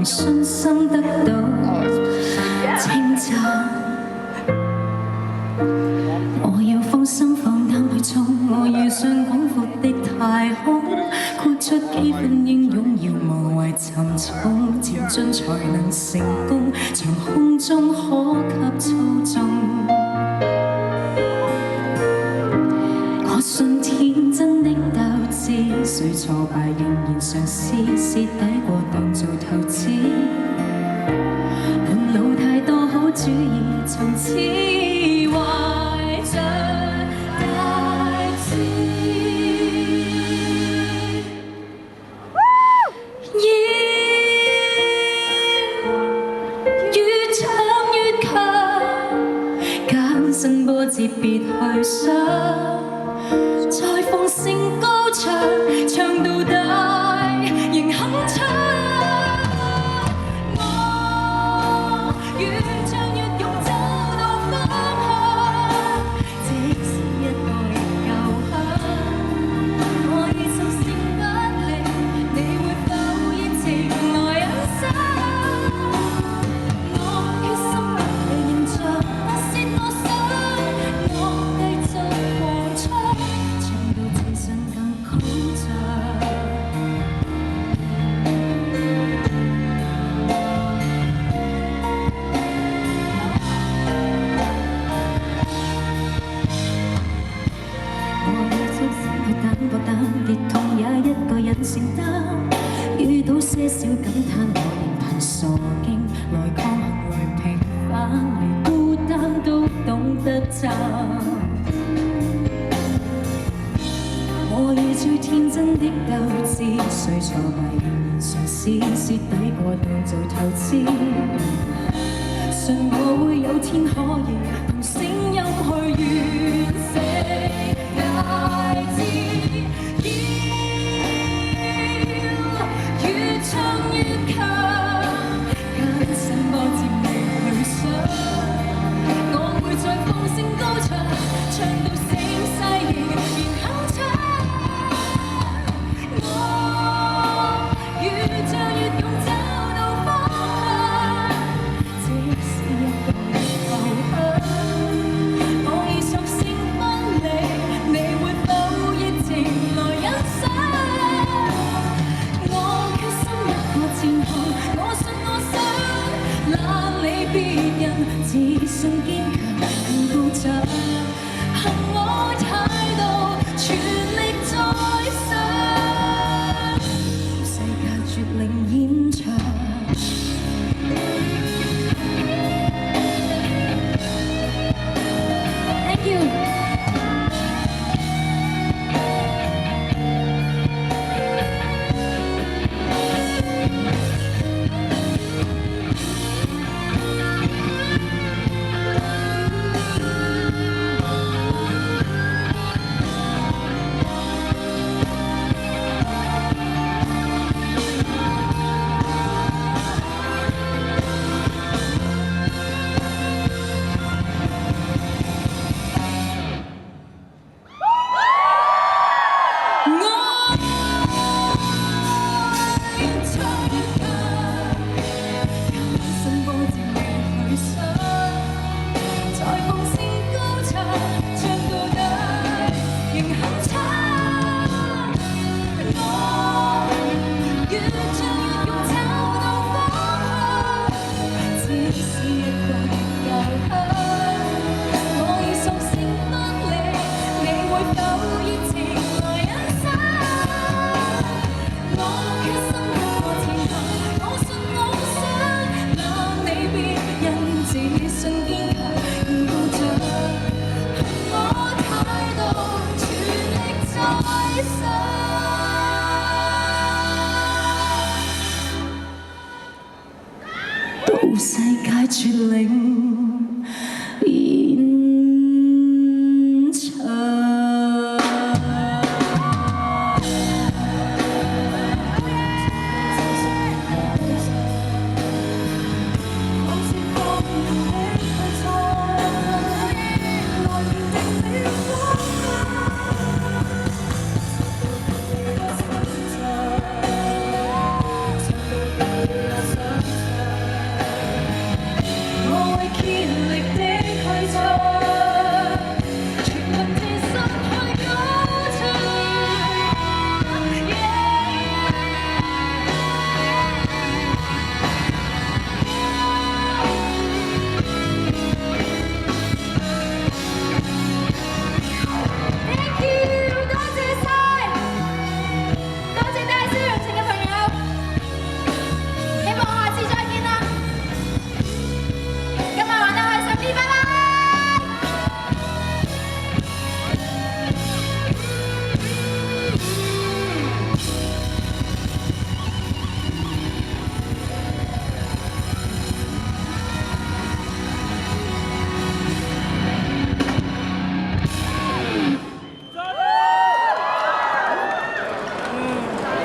信心得到稱讚。我要放心放膽去衝，我要上廣闊的太空，豁出幾分英勇，要無謂沉重，前進才能成功，長空中可給操縱。我信天真的鬥志，雖挫敗仍然嘗試，蝕底過當做投資。換路太多好主意，從此懷着大志。越唱越強，艱辛波折別去想。再放聲高唱，唱到底仍肯唱。我越唱越勇，找到方向，即使一個人又響。我已心聲不離，你會否熱情來欣賞？我決心不被形象，不是我想，我繼續狂唱。跌痛也一個人承擔，遇到些小感嘆，我仍憑傻勁來抗衡，來平反，嚟孤單都懂得讚。我以最天真的鬥志，雖挫敗仍然嘗試，蝕底過當做投資。信我會有天可以同聲音去完成大志。越唱越強，艱辛波折未去想。我會再放聲高唱，唱到聲嘶力竭肯唱。我越唱越勇，找到方向，即使一個人後響。我已索性分離，你會否熱情來欣賞？我信我想，懶理別人，自信堅強更高漲，憑我態度全力再上，世界絕靈演唱。Thank you。到世界絕靈。